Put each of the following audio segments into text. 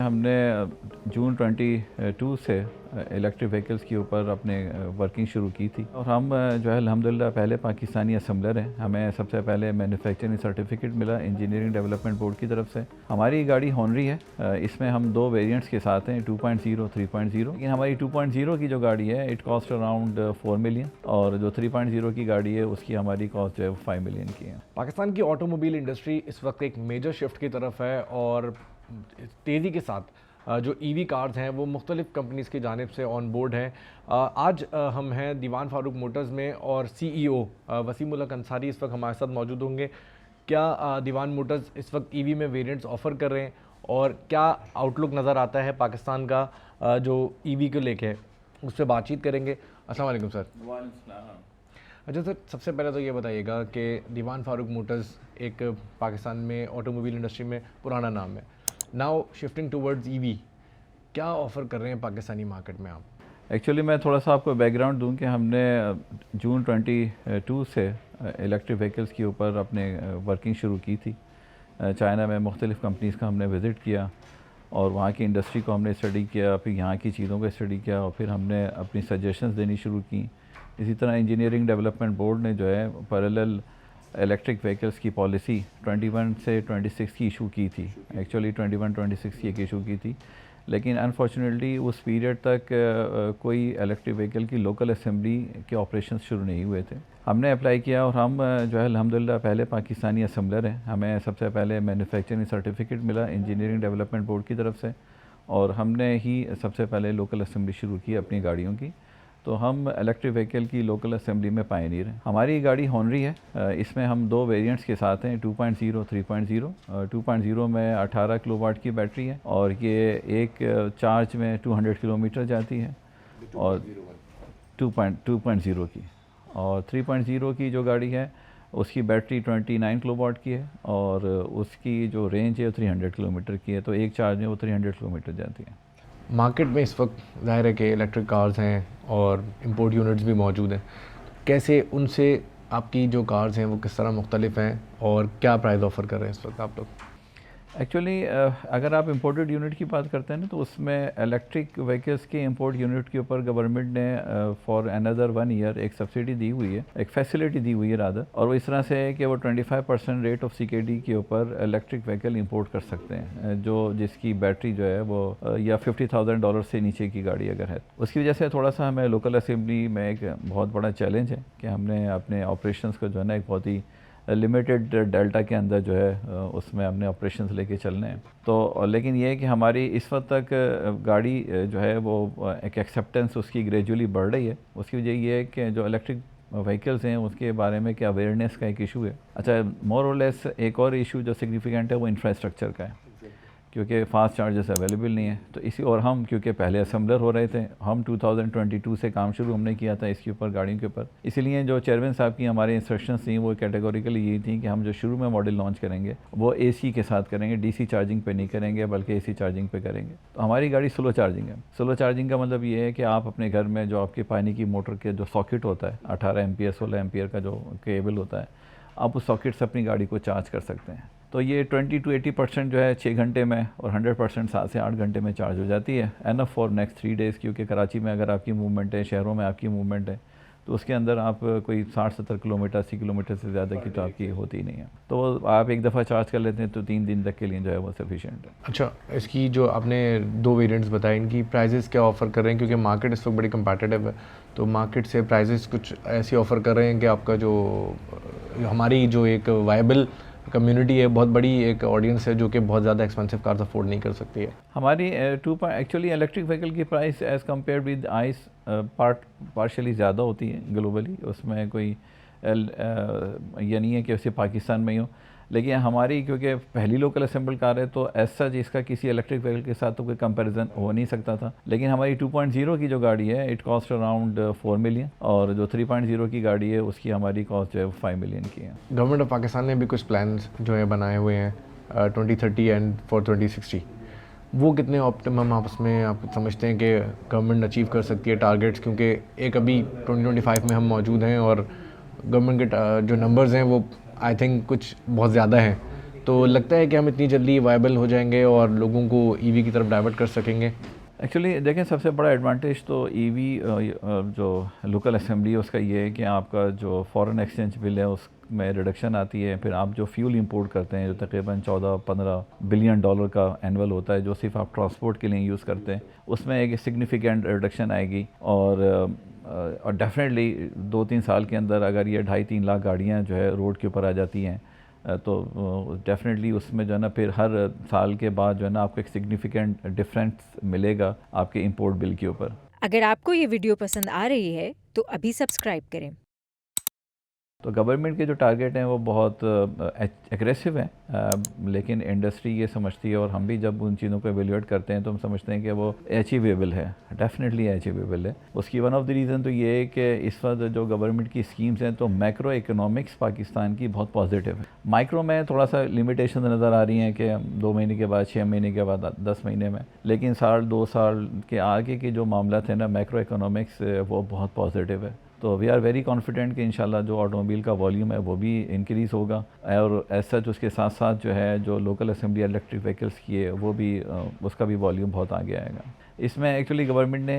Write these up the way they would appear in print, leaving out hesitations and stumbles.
हमने जून 22 से electric vehicles के ऊपर अपने वर्किंग शुरू की थी और हम जो है अल्हम्दुलिल्लाह पहले पाकिस्तानी असम्बलर हैं। हमें सबसे पहले मैन्युफैक्चरिंग सर्टिफिकेट मिला इंजीनियरिंग डेवलपमेंट बोर्ड की तरफ से। हमारी गाड़ी हॉनरी है, इसमें हम दो वेरिएंट्स के साथ हैं 2.0 3.0। लेकिन हमारी 2.0 की जो गाड़ी है इट कॉस्ट अराउंड 4 मिलियन और जो 3.0 की गाड़ी है उसकी हमारी कॉस्ट जो है 5 मिलियन की है। पाकिस्तान की ऑटोमोबाइल इंडस्ट्री इस वक्त एक मेजर शिफ्ट की तरफ है और तेज़ी के साथ जो ईवी कार्स हैं वो मुख्तलिफ़ कंपनीज़ की जानिब से ऑन बोर्ड हैं। आज हम हैं दीवान फारूक मोटर्स में और CEO वसीम उल हक अंसारी इस वक्त हमारे साथ मौजूद होंगे। क्या दीवान मोटर्स इस वक्त ईवी में वेरिएंट्स ऑफ़र कर रहे हैं और क्या आउटलुक नज़र आता है पाकिस्तान का जो ईवी को लेके, उस पर बातचीत करेंगे। अस्सलाम वालेकुम सर। अच्छा सर, सबसे पहले तो ये बताइएगा कि दीवान फारूक मोटर्स एक पाकिस्तान में ऑटोमोबाइल इंडस्ट्री में पुराना नाम है, नाउ शिफ्टिंग टूवर्ड्स ईवी, क्या ऑफ़र कर रहे हैं पाकिस्तानी मार्केट में आप? एक्चुअली मैं थोड़ा सा आपको बैकग्राउंड दूं कि हमने जून 22 से इलेक्ट्रिक व्हीकल्स के ऊपर अपने वर्किंग शुरू की थी। चाइना में मुख्तलिफ़ कंपनीज़ का हमने विज़िट किया और वहाँ की इंडस्ट्री को हमने स्टडी किया, फिर यहाँ की चीज़ों को स्टडी किया और फिर हमने अपनी सजेशंस देनी शुरू की। इसी तरह इंजीनियरिंग डेवलपमेंट बोर्ड ने जो है पैरेलल इलेक्ट्रिक व्हीकल्स की पॉलिसी 21 से 26 की इशू की थी। एक्चुअली 21-26 की एक इशू की थी, लेकिन अनफॉर्चुनेटली उस पीरियड तक कोई इलेक्ट्रिक व्हीकल की लोकल असेंबली के ऑपरेशंस शुरू नहीं हुए थे। हमने अप्लाई किया और हम जो है अल्हम्दुलिल्लाह पहले पाकिस्तानी असम्बलर हैं। हमें सबसे पहले मैन्युफैक्चरिंग सर्टिफिकेट मिला इंजीनियरिंग डेवलपमेंट बोर्ड की तरफ से और हमने ही सबसे पहले लोकल असेंबली शुरू की अपनी गाड़ियों की। तो हम इलेक्ट्रिक व्हीकल की लोकल असेंबली में पायनियर हैं। हमारी गाड़ी हॉनरी है, इसमें हम दो वेरिएंट्स के साथ हैं 2.0 3.0। 2.0 में 18 किलोवाट की बैटरी है और ये एक चार्ज में 200 किलोमीटर जाती है और 2.0 की, और 3.0 की जो गाड़ी है उसकी बैटरी 29 किलोवाट की है और उसकी जो रेंज है वो 300 किलोमीटर की है। तो एक चार्ज में वो 300 किलोमीटर जाती है। मार्केट में इस वक्त ज़ाहिर है कि इलेक्ट्रिक कार्स हैं और इंपोर्ट यूनिट्स भी मौजूद हैं, कैसे उनसे आपकी जो कार्स हैं वो किस तरह मुख्तलिफ हैं और क्या प्राइस ऑफ़र कर रहे हैं इस वक्त आप लोग? एक्चुअली अगर आप इंपोर्टेड यूनिट की बात करते हैं ना तो उसमें इलेक्ट्रिक व्हीकल्स के इंपोर्ट यूनिट के ऊपर गवर्नमेंट ने फॉर अनदर 1 ईयर एक सब्सिडी दी हुई है, एक फैसिलिटी दी हुई है रादर, और वो इस तरह से है कि वो 25% रेट ऑफ CKD के ऊपर इलेक्ट्रिक व्हीकल इंपोर्ट कर सकते हैं जो जिसकी बैटरी जो है वो या $50,000 से नीचे की गाड़ी अगर है। उसकी वजह से थोड़ा सा हमें लोकल असेंबली में एक बहुत बड़ा चैलेंज है कि हमने अपने ऑपरेशंस को जो है ना एक बहुत ही लिमिटेड डेल्टा के अंदर जो है उसमें हमने ऑपरेशंस लेके चलने हैं। तो लेकिन ये है कि हमारी इस वक्त तक गाड़ी जो है वो एक एक्सेप्टेंस उसकी ग्रेजुअली बढ़ रही है। उसकी वजह ये है कि जो इलेक्ट्रिक व्हीकल्स हैं उसके बारे में क्या अवेयरनेस का एक इशू है। अच्छा, मोर और लेस एक और इशू जो सिग्निफिकेंट है वो इंफ्रास्ट्रक्चर का है, क्योंकि फ़ास्ट चार्जेस अवेलेबल नहीं है। तो इसी और हम क्योंकि पहले असेंबलर हो रहे थे, हम 2022 से काम शुरू हमने किया था इसके ऊपर गाड़ियों के ऊपर, इसीलिए जो चेयरमैन साहब की हमारी इंस्ट्रक्शंस थी वो कैटेगोरिकली यही थी कि हम जो शुरू में मॉडल लॉन्च करेंगे वो AC के साथ करेंगे, DC चार्जिंग पे नहीं करेंगे बल्कि AC चार्जिंग पे करेंगे। तो हमारी गाड़ी स्लो चार्जिंग है। स्लो चार्जिंग का मतलब ये है कि आप अपने घर में जो आपके पानी की मोटर के जो सॉकेट होता है 18 एम्पियर 16 एम्पियर का जो केबल होता है, आप उस सॉकेट से अपनी गाड़ी को चार्ज कर सकते हैं। तो ये 20 to 80% जो है 6 घंटे में और 100% 7 से 8 घंटे में चार्ज हो जाती है। एनफ फॉर नेक्स्ट 3 डेज़, क्योंकि कराची में अगर आपकी मूवमेंट है, शहरों में आपकी मूवमेंट है, तो उसके अंदर आप कोई 60-70 किलोमीटर 80 किलोमीटर से ज़्यादा की तो आपकी होती ही नहीं है। तो आप एक दफ़ा चार्ज कर लेते हैं तो 3 दिन तक के लिए जो है वो सफिशिएंट है। अच्छा, इसकी जो आपने दो वेरिएंट्स बताए, इनकी प्राइजेस क्या ऑफ़र कर रहे हैं, क्योंकि मार्केट इस वक्त बड़ी कम्पैटिटिव है, तो मार्केट से प्राइजेस कुछ ऐसी ऑफ़र कर रहे हैं कि आपका जो हमारी जो एक वायबल कम्युनिटी है, बहुत बड़ी एक ऑडियंस है जो कि बहुत ज़्यादा एक्सपेंसिव कार्स अफोर्ड नहीं कर सकती है। हमारी एक्चुअली इलेक्ट्रिक व्हीकल की price as compare with ice partially ज़्यादा होती है ग्लोबली। उसमें कोई ये नहीं है कि वैसे पाकिस्तान में ही हो, लेकिन हमारी क्योंकि पहली लोकल असेंबल कार है तो एज सच इसका किसी इलेक्ट्रिक व्हीकल के साथ तो कोई कंपैरिजन हो नहीं सकता था। लेकिन हमारी 2.0 की जो गाड़ी है इट कॉस्ट अराउंड 4 मिलियन और जो 3.0 की गाड़ी है उसकी हमारी कॉस्ट जो है 5 मिलियन की है। गवर्नमेंट ऑफ पाकिस्तान ने भी कुछ प्लान्स जो है बनाए हुए हैं 2030 एंड फॉर 2060, वो कितने ऑप्टिमम आप उसमें आप समझते हैं कि गवर्नमेंट अचीव कर सकती है टारगेट्स? क्योंकि एक अभी 2025 में हम मौजूद हैं और गवर्नमेंट के जो नंबर्स हैं वो आई थिंक कुछ बहुत ज़्यादा हैं, तो लगता है कि हम इतनी जल्दी वायबल हो जाएंगे और लोगों को ईवी की तरफ डाइवर्ट कर सकेंगे? एक्चुअली देखें, सबसे बड़ा एडवांटेज तो ईवी जो लोकल असेंबली है उसका ये है कि आपका जो फॉरेन एक्सचेंज बिल है उसमें रिडक्शन आती है। फिर आप जो फ्यूल इंपोर्ट करते हैं जो तकरीबन 14-15 बिलियन डॉलर का एनुअल होता है, जो सिर्फ आप ट्रांसपोर्ट के लिए यूज़ करते हैं, उसमें एक सिग्निफिकेंट रिडक्शन आएगी। और डेफिनेटली 2-3 साल के अंदर अगर ये 2.5-3 लाख गाड़ियाँ जो है रोड के ऊपर आ जाती हैं तो डेफिनेटली उसमें जो है ना फिर हर साल के बाद जो है ना आपको एक सिग्निफिकेंट डिफरेंस मिलेगा आपके इंपोर्ट बिल के ऊपर। अगर आपको ये वीडियो पसंद आ रही है तो अभी सब्सक्राइब करें। तो गवर्नमेंट के जो टारगेट हैं वो बहुत एग्रेसिव हैं, लेकिन इंडस्ट्री ये समझती है और हम भी जब उन चीज़ों को एवेल्यूएट करते हैं तो हम समझते हैं कि वो अचीवेबल है, डेफिनेटली अचीवेबल है। उसकी वन ऑफ द रीज़न तो ये है कि इस वक्त जो गवर्नमेंट की स्कीम्स हैं तो मैक्रो इकोनॉमिक्स पाकिस्तान की बहुत पॉजिटिव है। माइक्रो में थोड़ा सा लिमिटेशन नज़र आ रही हैं कि 2 महीने के बाद, 6 महीने के बाद, 10 महीने में, लेकिन 1-2 साल के आगे के जो मामला थे ना मैक्रो इकोनॉमिक्स वो बहुत पॉजिटिव है। तो वी आर वेरी कॉन्फिडेंट कि इंशाल्लाह जो ऑटोमोबाइल का वॉल्यूम है वो भी इंक्रीज़ होगा और ऐसा सच उसके साथ साथ जो है जो लोकल असेंबली इलेक्ट्रिक व्हीकल्स की है वो भी उसका भी वॉल्यूम बहुत आगे आएगा। इसमें एक्चुअली गवर्नमेंट ने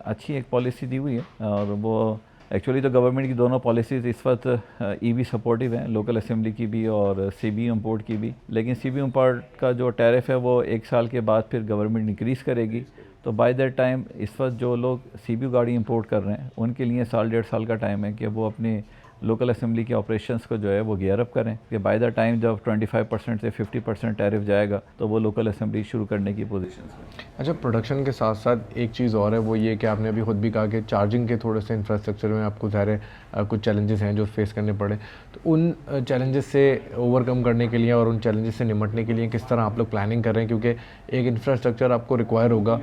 अच्छी एक पॉलिसी दी हुई है और वो एक्चुअली तो गवर्नमेंट की दोनों पॉलिसीज़ इस वक्त ईवी सपोर्टिव हैं, लोकल असेंबली की भी और सीबी इंपोर्ट की भी। लेकिन सीबी इंपोर्ट का जो टैरिफ है वो 1 साल के बाद फिर गवर्नमेंट इंक्रीज़ करेगी। तो बाय दैट टाइम इस वक्त जो लोग सीबीयू गाड़ी इंपोर्ट कर रहे हैं उनके लिए 1-1.5 साल का टाइम है कि वो अपनी लोकल असेंबली के ऑपरेशंस को जो है वो गियर अप करें कि बाय द टाइम जब 25% से 50% टैरिफ जाएगा तो वो लोकल असेंबली शुरू करने की पोजीशन है। अच्छा, प्रोडक्शन के साथ साथ एक चीज़ और है, वो ये कि आपने अभी खुद भी कहा कि चार्जिंग के थोड़े से इंफ्रास्ट्रक्चर में आपको ज़ाहिर कुछ चैलेंजेस हैं जो फेस करने पड़े। तो उन चैलेंजेस से ओवरकम करने के लिए और उन चैलेंजेस से निपटने के लिए किस तरह आप लोग प्लानिंग कर रहे हैं, क्योंकि एक इंफ्रास्ट्रक्चर आपको रिक्वायर होगा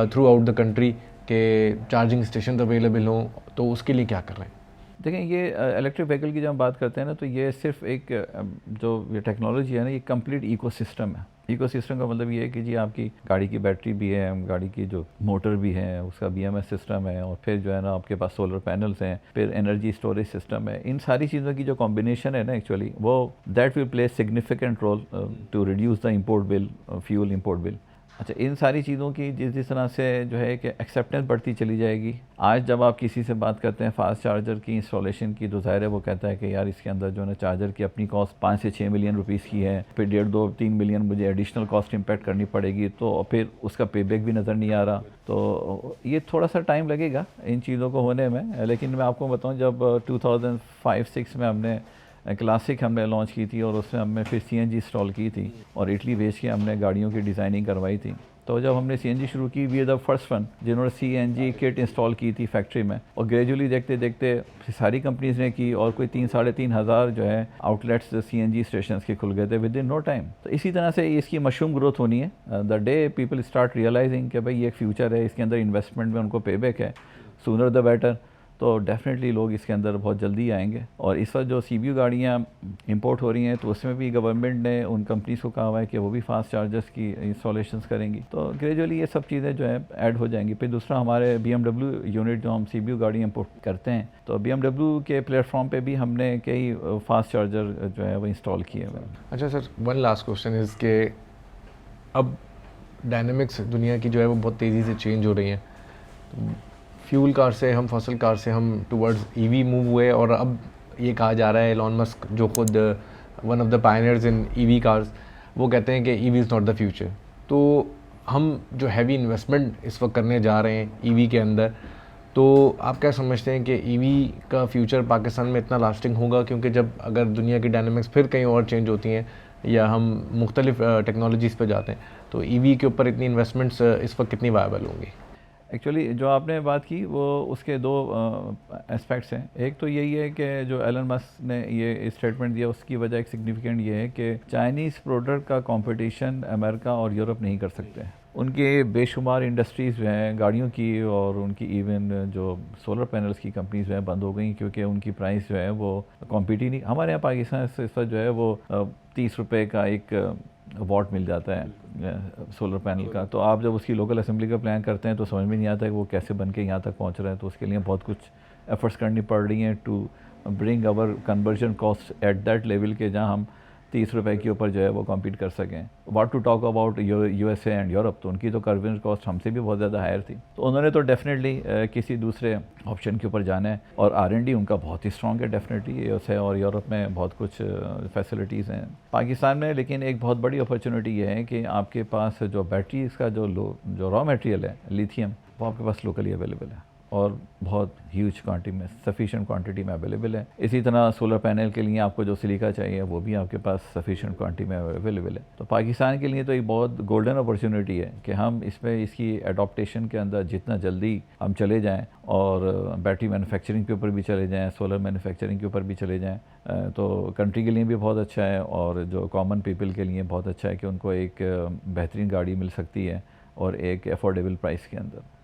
थ्रू आउट द कंट्री के चार्जिंग स्टेशन अवेलेबल हों, तो उसके लिए क्या कर रहे हैं? देखें, ये इलेक्ट्रिक व्हीकल की जब हम बात करते हैं ना तो ये सिर्फ एक जो ये टेक्नोलॉजी है ना ये कंप्लीट इकोसिस्टम है। इकोसिस्टम का मतलब ये है कि जी आपकी गाड़ी की बैटरी भी है, गाड़ी की जो मोटर भी है, उसका बीएमएस सिस्टम है और फिर जो है ना आपके पास सोलर पैनल्स हैं, फिर एनर्जी स्टोरेज सिस्टम है। इन सारी चीज़ों की जो कॉम्बिनेशन है ना एक्चुअली वो that will play significant role to reduce the import bill, fuel import bill. अच्छा, इन सारी चीज़ों की जिस तरह से जो है कि एक्सेप्टेंस बढ़ती चली जाएगी। आज जब आप किसी से बात करते हैं फास्ट चार्जर की इंस्टॉलेशन की तो ज़ाहिर है वो कहता है कि यार इसके अंदर जो है ना चार्जर की अपनी कॉस्ट 5 से 6 मिलियन रुपीस की है, फिर 1.5-2-3 मिलियन मुझे एडिशनल कॉस्ट इम्पैक्ट करनी पड़ेगी, तो फिर उसका पेबैक भी नज़र नहीं आ रहा। तो ये थोड़ा सा टाइम लगेगा इन चीज़ों को होने में। लेकिन मैं आपको बताऊँ, जब 2005-6 में हमने क्लासिक हमने लॉन्च की थी और उसमें हमने फिर सीएनजी इंस्टॉल की थी और इटली भेज के हमने गाड़ियों की डिज़ाइनिंग करवाई थी। तो जब हमने सीएनजी शुरू की, we are the first one जिन्होंने सीएनजी किट इंस्टॉल की थी फैक्ट्री में, और ग्रेजुअली देखते देखते सारी कंपनीज़ ने की और कोई 3-3.5 हज़ार जो है आउटलेट्स सीएनजी स्टेशन के खुल गए थे विद इन नो टाइम। तो इसी तरह से इसकी मशरूम ग्रोथ होनी है। The day people start realizing कि भाई ये एक फ्यूचर है, इसके अंदर इन्वेस्टमेंट में उनको पेबैक है, सूनर द बेटर, तो डेफिनेटली लोग इसके अंदर बहुत जल्दी आएंगे। और इस वक्त जो सीबीयू गाड़ियाँ इंपोर्ट हो रही हैं तो उसमें भी गवर्नमेंट ने उन कंपनीज़ को कहा हुआ है कि वो भी फास्ट चार्जर्स की इंस्टॉलेशंस करेंगी। तो ग्रेजुअली ये सब चीज़ें जो है ऐड हो जाएंगी। फिर दूसरा, हमारे BMW यूनिट जो हम सीबीयू गाड़ी इंपोर्ट करते हैं तो BMW के प्लेटफॉर्म पर भी हमने कई फास्ट चार्जर जो है वो इंस्टॉल किए हुए हैं। अच्छा sir, one last question is के अब डायनेमिक्स दुनिया की जो है वो बहुत तेज़ी से चेंज हो रही हैं। फ्यूल कार से हम, फॉसिल कार से हम टुवर्ड्स ईवी मूव हुए और अब ये कहा जा रहा है एलॉन मस्क जो खुद one of the pioneers in EV cars, वो कहते हैं कि EV is not the future. तो हम जो हैवी इन्वेस्टमेंट इस वक्त करने जा रहे हैं ईवी के अंदर, तो आप क्या समझते हैं कि ईवी का फ्यूचर पाकिस्तान में इतना लास्टिंग होगा? क्योंकि जब अगर दुनिया की डायनामिक्स फिर कहीं और चेंज होती हैं या हम मुख्तलिफ टेक्नोलॉजीज़ पे जाते हैं तो ईवी के ऊपर इतनी इन्वेस्टमेंट्स इस वक्त कितनी वायबल होंगी? एक्चुअली जो आपने बात की वो उसके दो एस्पेक्ट्स हैं। एक तो यही है कि जो एलन मस्क ने ये स्टेटमेंट दिया उसकी वजह एक सिग्निफिकेंट ये है कि चाइनीज़ प्रोडक्ट का कंपटीशन अमेरिका और यूरोप नहीं कर सकते। उनके बेशुमार इंडस्ट्रीज़ जो हैं गाड़ियों की और उनकी इवन जो सोलर पैनल्स की कंपनीज़ जो हैं बंद हो गई क्योंकि उनकी प्राइस जो है वो कॉम्पीट ही नहीं। हमारे यहाँ पाकिस्तान से इस वक्त जो है वो 30 रुपये का एक वॉट मिल जाता है सोलर पैनल का। तो आप जब उसकी लोकल असेंबली का प्लान करते हैं तो समझ में नहीं आता है कि वो कैसे बन के यहाँ तक पहुँच रहे हैं। तो उसके लिए बहुत कुछ एफर्ट्स करनी पड़ रही हैं to bring our conversion cost at that level के जहाँ हम 30 रुपए के ऊपर जो है वो कॉम्पीट कर सकें। What to talk about USA and Europe, तो उनकी तो कार्बन कॉस्ट हमसे भी बहुत ज़्यादा हायर थी। तो उन्होंने तो डेफिनेटली किसी दूसरे ऑप्शन के ऊपर जाना है, और R&D उनका बहुत ही स्ट्रॉन्ग है डेफिनेटली। USA और यूरोप में बहुत कुछ फैसिलिटीज़ हैं। पाकिस्तान में लेकिन एक बहुत बड़ी अपॉर्चुनिटी ये है कि आपके पास जो बैटरीज का जो रॉ मटेरियल है लिथियम, वो आपके पास लोकली अवेलेबल है और बहुत ह्यूज क्वांटिटी में, सफिशिएंट क्वांटिटी में अवेलेबल है। इसी तरह सोलर पैनल के लिए आपको जो सिलिका चाहिए वो भी आपके पास सफिशिएंट क्वांटिटी में अवेलेबल है। तो पाकिस्तान के लिए तो एक बहुत गोल्डन अपॉर्चुनिटी है कि हम इसमें इसकी एडॉप्टेशन के अंदर जितना जल्दी हम चले जाएं और बैटरी मैन्युफैक्चरिंग के ऊपर भी चले जाएं, सोलर मैन्युफैक्चरिंग के ऊपर भी चले जाएं, तो कंट्री के लिए भी बहुत अच्छा है और जो कॉमन पीपल के लिए बहुत अच्छा है कि उनको एक बेहतरीन गाड़ी मिल सकती है और एक अफोर्डेबल प्राइस के अंदर।